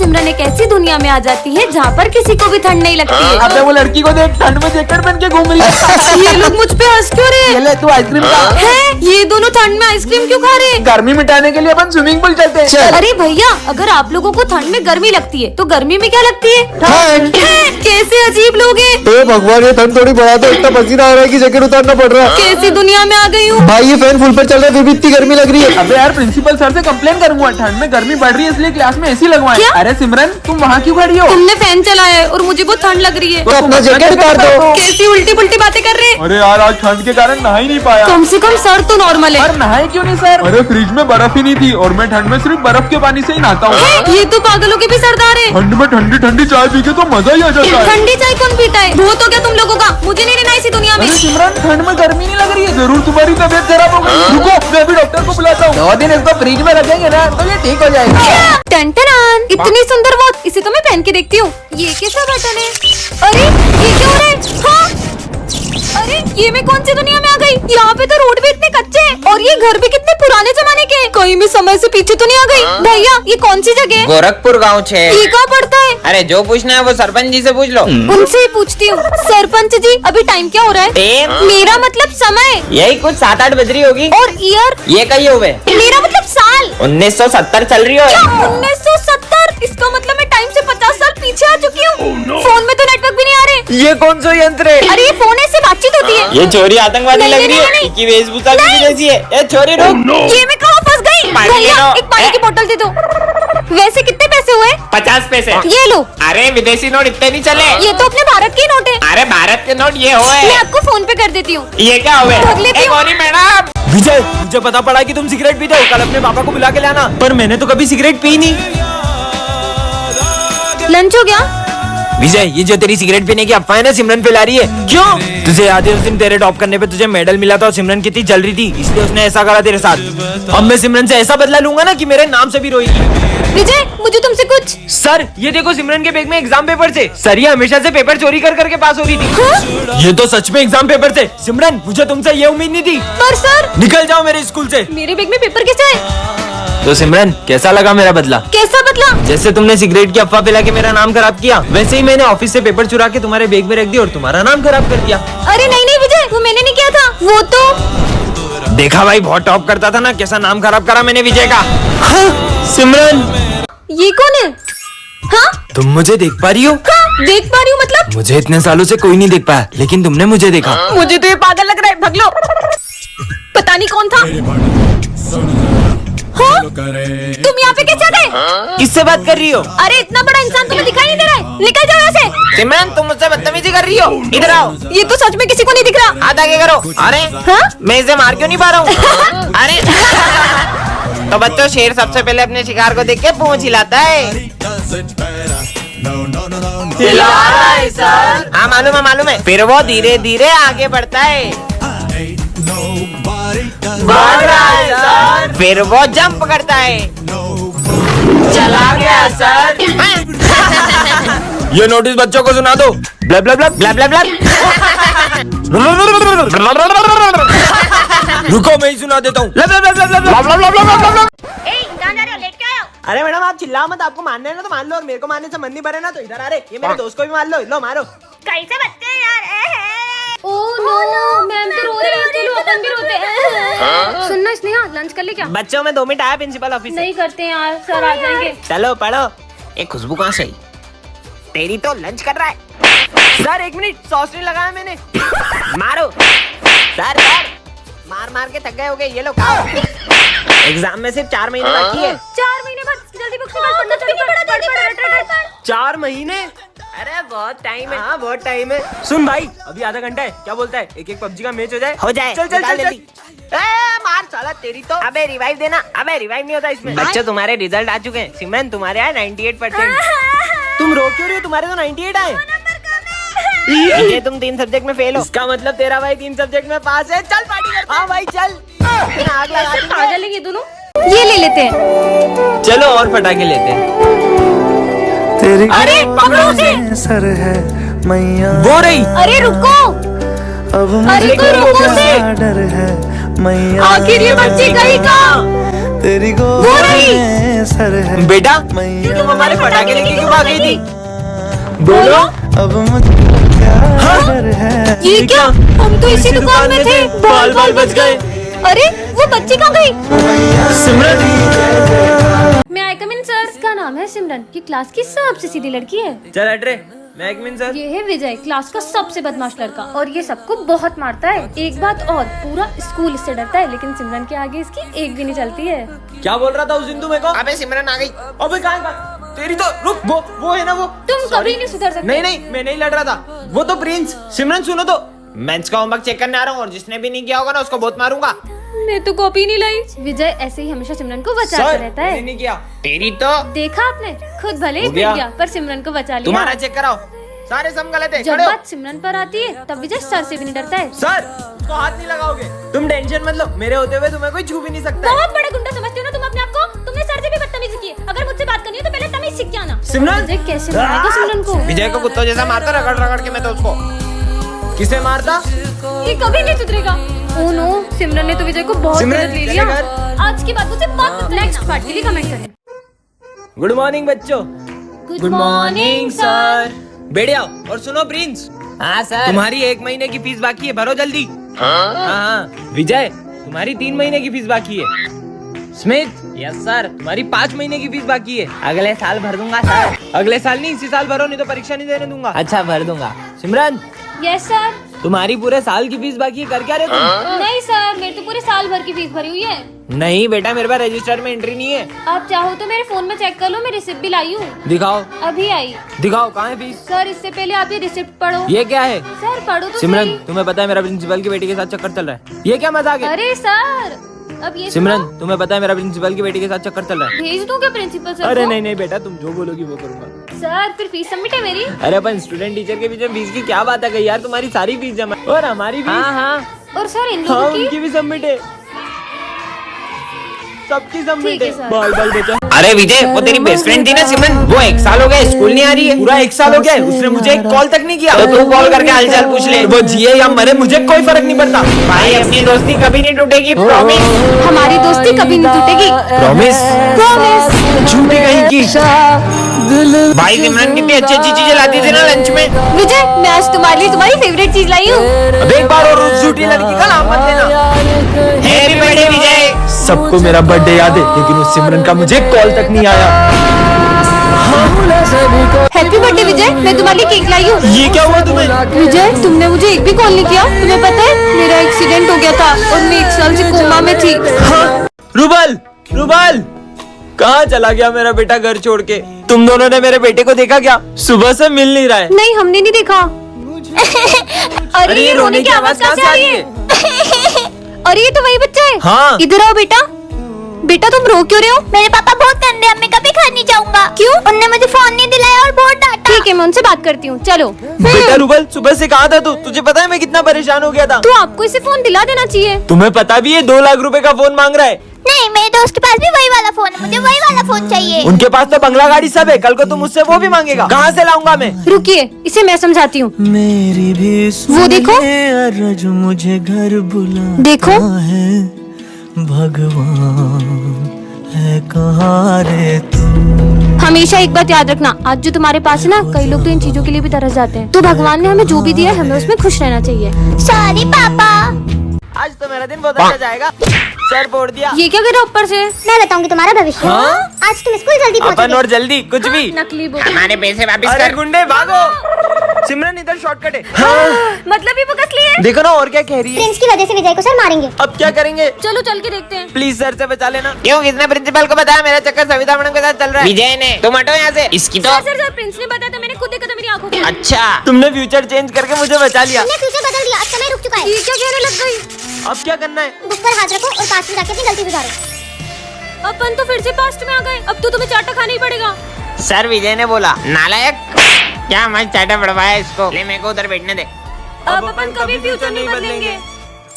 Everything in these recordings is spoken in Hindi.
सिमरन एक ऐसी दुनिया में आ जाती है जहाँ पर किसी को भी ठंड नहीं लगती है। अबे वो लड़की को देख, ठंड में जैकेट पहन के घूम रही है। ये लोग मुझ पे हंस क्यों रहे ये ले तू आइसक्रीम खा। हैं? ये दोनों ठंड में आइसक्रीम क्यों खा रहे हैं? गर्मी मिटाने के लिए अपन स्विमिंग पूल चलते हैं। चल। अरे भैया, अगर आप लोगों को ठंड में गर्मी लगती है तो गर्मी में क्या लगती है? ठंड। कैसे अजीब लोग हैं। ए भगवान, ये ठंड थोड़ी बढ़ा दो, इतना पसीना आ रहा है कि जैकेट उतारना पड़ रहा है। कैसी दुनिया में आ गई हूँ। भाई ये फैन फुल पर चल रहा है, फिर भी इतनी गर्मी लग रही है। अबे यार, प्रिंसिपल सर से कंप्लेन करूंगा, ठंड में गर्मी बढ़ रही है इसलिए क्लास में एसी लगवाएं। क्या? अरे सिमरन, तुम वहाँ क्यों खड़ी हो? तुमने फैन चलाया है और मुझे बहुत ठंड लग रही है। तो अपना जैकेट उतार दो। कैसी उल्टी पुल्टी बातें कर रहे हैं। अरे यार, आज ठंड के कारण नहा ही नहीं पाया। कम से कम सर तो नॉर्मल है। पर नहाए क्यों नहीं सर? अरे फ्रिज में बर्फ ही नहीं थी और मैं ठंड में सिर्फ बर्फ के पानी से ही नहाता हूँ। ये तो पागलों के भी सरदार है। ठंड में ठंडी ठंडी चाय पी के तो मजा ही आ जाता है। ठंडी चाय कौन पीता है? बहुत हो गया तुम लोगों का, मुझे नहीं रहना इसी दुनिया में। अरे सिमरन, ठंड में गर्मी नहीं लग रही है? जरूर तुम्हारी तबीयत खराब हो गई। रुको, मैं अभी डॉक्टर को बुलाता हूँ। 2 दिन इसको फ्रिज में रखेंगे ना तो ये ठीक हो जाएगा। टन-टन-टन, इतनी सुंदर वॉच, इसे तो मैं पहन के देखती हूँ। ये कैसा बटन है? अरे ये क्या हो रहा है? हाँ? अरे ये मैं कौन सी दुनिया में आ गई? यहाँ पे तो रोड भी इतने कच्चे हैं और ये घर भी कितने पुराने जमाने के हैं। कहीं मैं समय से पीछे तो नहीं आ गई? भैया, ये कौन सी जगह है? गोरखपुर गाँव छे। ये कहाँ पड़ता है? अरे जो पूछना है वो सरपंच जी से पूछ लो। उनसे ही पूछती हूँ। सरपंच जी, अभी टाइम क्या हो रहा है? टाइम? मेरा मतलब समय। यही कुछ 7-8 बज रही होगी। और ईयर? ये कही हुए मेरा मतलब साल। 1970 चल रही हो। क्या 1970? इसका मतलब मैं टाइम से 50 साल पीछे आ चुकी हूँ। फोन में तो नेटवर्क भी नहीं आ रहे। ये कौन सा यंत्र है? अरे ये फोन से बातचीत होती है। ये छोरी आतंकवादी नहीं, लग नहीं, रही नहीं, है। नहीं। इसकी वेशभूषा भी जैसी है। ए छोरी रुक। ये मैं कहाँ फंस गई? पानी भैया, ले लो। एक पानी की बोतल दे दो। वैसे कितने पैसे हुए? 50 पैसे। ये लो। अरे विदेशी नोट इतने नहीं चले। ये तो अपने भारत के नोट है। अरे भारत के नोट ये हुए। मैं आपको फोन पे कर देती हूँ। ये क्या हुए? भग लेती हूँ। मैडम, विजय, मुझे पता पड़ा कि तुम सिगरेट पीते हो। कल अपने पापा को बुला के लाना। पर मैंने तो कभी सिगरेट पी नहीं। लंच हो गया? विजय, ये जो तेरी सिगरेट पीने की अफवाह है ना, सिमरन फैला रही है। क्यों? तुझे याद है उस दिन तेरे टॉप करने पे तुझे मेडल मिला था और सिमरन कितनी जल रही थी, इसलिए उसने ऐसा करा तेरे साथ। अब मैं सिमरन से ऐसा बदला लूंगा ना कि मेरे नाम से भी रोएगी। विजय, मुझे तुमसे कुछ। सर, ये देखो सिमरन के बैग में एग्जाम पेपर थे। सर, ये हमेशा से पेपर चोरी कर करके पास हो रही थी। हाँ? ये तो सच में एग्जाम पेपर थे। सिमरन, मुझे तुमसे ये उम्मीद नहीं थी। पर सर, निकल जाओ मेरे स्कूल से। मेरे बैग में पेपर कैसे है? तो सिमरन, कैसा लगा मेरा बदला? कैसा बदला? जैसे तुमने सिगरेट की अफवाह फैला के मेरा नाम खराब किया, वैसे ही मैंने ऑफिस से पेपर चुरा के तुम्हारे बैग में रख दिया और तुम्हारा नाम खराब कर दिया। अरे नहीं नहीं विजय, वो मैंने नहीं किया था। वो तो देखा भाई, बहुत टॉप करता था ना, कैसा नाम खराब करा मैंने विजय का। हाँ, सिमरन, ये कौन है? हाँ? तुम मुझे देख पा रही हो? हाँ, देख पा रही हूँ मतलब? मुझे इतने सालों से कोई नहीं देख पाया, लेकिन तुमने मुझे देखा। मुझे तो ये पागल लग रहा है, भाग लो। पता नहीं कौन था। हाँ? तुम यहाँ पे कैसे आ गए? किससे बात कर रही हो? अरे इतना बड़ा इंसान तुम्हें दिखाई नहीं दे रहा है? निकल जाओ यहाँ से। सिमरन, तुम मुझसे बदतमीजी कर रही हो। इधर आओ। ये तो सच में किसी को नहीं दिख रहा। हाथ आगे करो। अरे हाँ? मैं इसे मार क्यों नहीं पा रहा हूँ? अरे तो बच्चों, शेर सबसे पहले अपने शिकार को देख के पूंछ हिलाता है। हिला रहा है सर। हाँ मालूम है। फिर वो धीरे धीरे आगे बढ़ता है। बढ़ रहा है सर। फिर वो जंप करता है। चला गया सर। ये नोटिस बच्चों को सुना दो। Bulb bulb bulb bulb bulb bulb. रुको, मैं ही सुना देता हूँ। अरे मैडम, आप चिल्लाओ मत। आपको मानना है ना तो मान लो, और मेरे को मानने से मन नहीं भरे ना तो इधर आ रहे। ये मेरे दोस्त को भी मान लो। लो मारो। कैसे बच्चे हैं यार? ओह नो, मैम तो रो रही है, चलो अपन भी रोते हैं। सुनना स्नेहा, लंच कर ले क्या? बच्चों में 2 मिनट आया प्रिंसिपल ऑफिस से। नहीं करते यार, सर आ जाएंगे। चलो पढ़ो। एक खुशबू कहाँ से आई? तेरी तो लंच कर रहा है। सर 1 मिनट, सॉस नहीं लगाया मैंने। मारो सर। मार मार के थक गए होगे। ये लो खाओ। एग्जाम में सिर्फ 4 महीने बाकी है। 4 महीने बाद? जल्दी बुक्स निकाल, पढ़ना, जल्दी पढ़। 4 महीने? अरे बहुत टाइम है। हाँ, बहुत टाइम है। सुन भाई, अभी आधा घंटा है, क्या बोलता है? एक पबजी का मैच हो जाए। हो जाए। चल चल निकाल चल, जल्दी। मार साला तेरी तो। अबे रिवाइव देना। अबे रिवाइव नहीं होता इसमें। बच्चों, तुम्हारे रिजल्ट आ चुके हैं। सिमरन, तुम्हारे आए 98%। तुम रो क्यों रही हो? तुम्हारे तो 98 आए। ये तुम 3 सब्जेक्ट में फेल हो। इसका मतलब तेरा भाई 3 सब्जेक्ट में पास है। चल पार्टी करते हैं। हाँ भाई चल। आग लगा दूंगी। पागल है ये दोनों। ये ले लेते हैं। चलो और पटाखे लेते हैं। तेरी अरे पकड़ो उसे। सर है मैया, वो रही। अरे रुको। अब अरे मुझे तो रुको से। डर है मैया, आखिर ये बच्ची गई कहाँ? तेरी वो रही। गोद में सर है बेटा, मैया, तुम हमारे पटाखे लेके क्यों भाग गई थी? बोलो। ये क्या? हम तो इसी दुकान में थे। बाल बच गए। अरे वो बच्ची कहाँ गई? सिमरन, मैं आई कम इन सर। इसका नाम है सिमरन। ये क्लास की सबसे सीधी लड़की है। चल हट रे। मैं एक मिनट सर। ये है विजय, क्लास का सबसे बदमाश लड़का, और ये सबको बहुत मारता है। एक बात और, पूरा स्कूल इससे डरता है, लेकिन सिमरन के आगे इसकी एक भी नहीं चलती है। क्या बोल रहा था उस दिन तू मेरे को? अबे सिमरन आ गई। अबे कहाँ तेरी तो रुक, वो है ना वो। तुम कभी नहीं सुधर सकते। नहीं मैं नहीं लड़ रहा था, वो तो प्रिंस। सिमरन सुनो तो, मैं इसका होमवर्क चेक करने आ रहा हूँ और जिसने भी नहीं किया होगा ना उसको बहुत मारूंगा। मैं तो कॉपी नहीं लाई। विजय ऐसे ही हमेशा सिमरन को बचाता रहता मैंने है। नहीं किया। तेरी तो देखा आपने, खुद भले ही हो गया। गिर गया पर सिमरन को बचा लिया। तुम्हारा चेक कराओ, सारे सम गलत है। जब खड़े हो। बात सिमरन पर आती है तब विजय सर से भी नहीं डरता है। सर उसको हाथ नहीं लगाओगे। तुम टेंशन मत लो, मेरे होते हुए तुम्हें कोई छू भी नहीं सकता है। बहुत बड़ा गुंडा समझते हो ना तुम अपने आप को? तुमने सर से भी बदतमीजी की है। अगर मुझसे बात करनी है तो पहले तमीज सीख के आना। सिमरन! विजय कैसे मारेगा सिमरन को? विजय को कुत्तों जैसा मारता रगड़ के मैं तो उसको। किसे मारता? ये कभी नहीं सुधरेगा। ओह नो, सिमरन ने तो विजय को बहुत सिमरन, गलत ले लिया। चले घर। आज की बात मुझसे बहुत नेक्स्ट पार्ट के लिए कमेंट करें। गुड मॉर्निंग बच्चों। Good morning sir. बैठ आओ और सुनो प्रिंस। हाँ सर। तुम्हारी 1 महीने की फीस बाकी है, भरो जल्दी। हाँ। विजय तुम्हारी 3 महीने की फीस बाकी है। Smith, yes sir. तुम्हारी 5 महीने की फीस बाकी है। अगले साल भर दूंगा सर। अगले साल नहीं, इसी साल भरो, नहीं तो परीक्षा नहीं देने दूंगा। अच्छा भर दूंगा। सिमरन, यस सर। तुम्हारी पूरे साल की फीस बाकी है, कर क्या रहे तुम? नहीं सर, मेरे तो पूरे साल भर की फीस भरी हुई है। नहीं बेटा, मेरे पास रजिस्टर में एंट्री नहीं है। आप चाहो तो मेरे फोन में चेक कर लो, मैं रिसिप्ट भी लाई हूँ। दिखाओ अभी आई। दिखाओ, कहाँ है फीस? सर इससे पहले आप ये रिसिप्ट पढ़ो। ये क्या है? सर पढ़ो तो सिमरन, सही। तुम्हें पता है मेरा प्रिंसिपल की बेटी के साथ चक्कर चल रहा है। ये क्या मजाक है? अरे सर अब ये सिमरन, सुनो। तुम्हें पता है मेरा प्रिंसिपल की बेटी के साथ चक्कर चल रहा है। भेज दूं क्या प्रिंसिपल सर अरे को? नहीं बेटा, तुम जो बोलोगी वो करूंगा। सर फिर फीस सबमिट है मेरी। अरे अपन स्टूडेंट टीचर के बीच में फीस की क्या बात है गई यार? तुम्हारी सारी फीस जमा और हमारी फीस। हाँ। और सर इन हाँ, लोगों की उनकी भी सबमिट है, सबकी सबमिट ठीक है, है। सर। बाल बचा। अरे विजय, वो तेरी बेस्ट फ्रेंड थी ना सिमरन, वो 1 साल हो गया स्कूल नहीं आ रही है। पूरा 1 साल हो गया है, उसने मुझे एक कॉल तक नहीं किया। तो तू कॉल करके हालचाल पूछ ले। वो जिए या मरे मुझे कोई फर्क नहीं पड़ता। भाई अपनी दोस्ती कभी नहीं टूटेगी, प्रॉमिस। हमारी दोस्ती कभी नहीं टूटेगी। प्रॉमिस। प्रॉमिस। झूठी कहीं की। भाई सिमरन कितनी अच्छी अच्छी चीजें लाती थी ना लंच में। विजय मैं आज तुम्हारे लिए तुम्हारी फेवरेट चीज लाई हूँ। अब एक बार और उस झूठी लड़की का नाम मत लेना। हैप्पी बर्थडे विजय। सबको मेरा बर्थडे याद है, लेकिन उस सिमरन का मुझे कॉल तक नहीं आया। हैप्पी बर्थडे विजय, मैं तुम्हारे लिए केक लाई हूँ। ये क्या हुआ तुम्हें? विजय तुमने मुझे एक भी कॉल नहीं किया। तुम्हें पता है मेरा एक्सीडेंट हो गया था और मैं 1 साल से कोमा में थी। रुबल, रुबल, कहाँ चला गया मेरा बेटा घर छोड़ के? तुम दोनों ने मेरे बेटे को देखा क्या? सुबह से मिल नहीं रहा है। नहीं हमने नहीं देखा। अरे ये रोने की आवाज कहाँ से आ रही है? अरे ये तो वही बच्चा है। हाँ। इधर आओ बेटा। बेटा तुम रो क्यों रहे हो? मेरे पापा बहुत गंदे हैं, मैं कभी घर नहीं जाऊंगा। क्यों? उनने मुझे फोन नहीं दिलाया और बहुत डांटा। ठीक है मैं उनसे बात करती हूँ, चलो। बेटा रुबल, सुबह से कहाँ था तू? तुझे पता है मैं कितना परेशान हो गया था। तो आपको इसे फोन दिला देना चाहिए। तुम्हें पता भी है 2 लाख रुपए का फोन मांग रहा है। नहीं, मेरे दोस्त के पास भी वही वाला फोन है, मुझे वही वाला फोन चाहिए। उनके पास तो बंगला गाड़ी सब है, कल को तुम मुझसे वो भी मांगेगा। कहाँ से लाऊंगा मैं? रुकिए इसे मैं समझाती हूँ। मेरी भी वो देखो। रज मुझे घर बुला देखो है, भगवान है कहाँ रे तू? हमेशा एक बात याद रखना, आज जो तुम्हारे पास है ना, कई लोग तो इन चीजों के लिए भी तरस जाते हैं। तो भगवान ने हमें जो भी दिया है हमें उसमें खुश रहना चाहिए। सॉरी पापा। आज तो मेरा दिन बहुत अच्छा जाएगा। सर फोड़ दिया। ये क्या गिरा ऊपर से? मैं बताऊंगी तुम्हारा भविष्य। हाँ? आज तुम स्कूल जल्दी अपन पहुंचोगे। और जल्दी कुछ भी। नकली बुक। हमारे पैसे वापस अरे कर। गुंडे भागो। सिमरन इधर शॉर्टकट है। मतलब ये बुक असली है? देखो ना और क्या कह रही है। प्रिंस की वजह से विजय को सर मारेंगे। अब क्या करेंगे? चलो चल के देखते हैं। प्लीज सर से बचा लेना। क्यों, किसने प्रिंसिपल को बताया मेरा चक्कर सविता मैडम के साथ चल रहा है? विजय ने। तुम हटो यहाँ से। इसकी तो सर प्रिंस ने बताया था, मैंने खुद देखा था मेरी आंखों से। अच्छा। तुमने फ्यूचर चेंज करके मुझे बचा लिया। तुमने फ्यूचर बदल दिया, अब समय रुक चुका है। ये क्या कहने लग गई? अब क्या करना है? बुक पर हाथ रखो और पास में जाके अपनी गलती सुधारो। अपन तो फिर से पास्ट में आ गए। अब तो तुम्हें चाटा खाना ही पड़ेगा। सर विजय ने बोला नालायक, क्या मस्त चाटा पड़वाया इसको। ले मेरे को उधर बैठने दे। अब अपन कभी फ्यूचर नहीं बदलेंगे।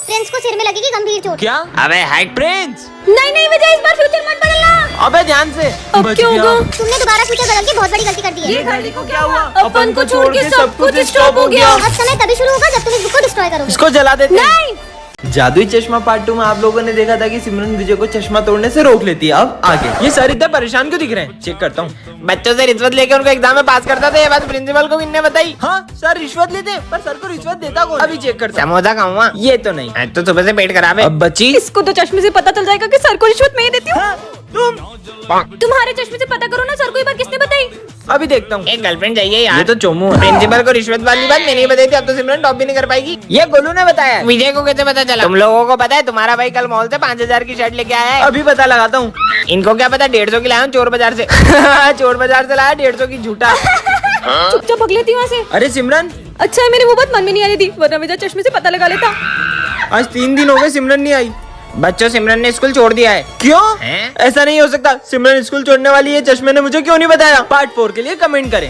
प्रिंस को सिर में लगेगी गंभीर चोट। क्या? अबे हाइट। प्रिंस, नहीं नहीं विजय, इस बार फ्यूचर मत बदलना। अबे ध्यान से। अब क्या होगा? तुमने दोबारा फ्यूचर बदल के बहुत बड़ी गलती कर दी है। घड़ी को क्या हुआ? अपन को छोड़ के सब कुछ स्टॉप हो गया। अब समय तभी शुरू होगा जब तुम इस बुक को डिस्ट्रॉय करोगे। इसको जला देते हैं। नहीं जादुई चश्मा पार्ट 2 में आप लोगों ने देखा था कि सिमरन विजय को चश्मा तोड़ने से रोक लेती है। अब आगे ये सर इतना परेशान क्यों दिख रहे हैं? चेक करता हूँ। बच्चों से रिश्वत लेके उनको एग्जाम में पास करता था, ये बात प्रिंसिपल को भी इनने बताई। हाँ सर रिश्वत लेते हैं, पर सर को रिश्वत देता कौन? अभी चेक करता हूँ। समोसा खाऊंगा। ये तो नहीं। तो सुबह से पेट खराब है। अब बच्ची इसको तो चश्मे से पता चल जाएगा कि सर को रिश्वत मैं ही देती हूँ। हाँ, तुम तुम्हारे चश्मे से पता करो ना सर को ये बात किसने बताई। अभी देखता हूँ। एक गर्लफ्रेंड चाहिए यार। ये तो चोमू है। प्रिंसिपल को रिश्वत वाली बात मैंने ही बताई थी, अब तो सिमरन टॉप भी नहीं कर पाएगी। ये गोलू ने बताया। विजय को कैसे पता चला? तुम लोगों को पता है तुम्हारा भाई कल मॉल से 5000 की शर्ट लेके आया है। अभी पता लगाता हूँ। इनको क्या पता 150 की लाया हूँ चोर बाजार से। चोर बाजार से लाया 150 की झूठा। चुपचाप भग लेती वहाँ से। अरे सिमरन अच्छा है मेरी वो बात मन में नहीं आने दी, वरना विजय चश्मे से पता लगा लेता। आज 3 दिन हो गए सिमरन नहीं आई। बच्चों सिमरन ने स्कूल छोड़ दिया है। क्यों? हैं? ऐसा नहीं हो सकता। सिमरन स्कूल छोड़ने वाली है, चश्मे ने मुझे क्यों नहीं बताया? पार्ट 4 के लिए कमेंट करें।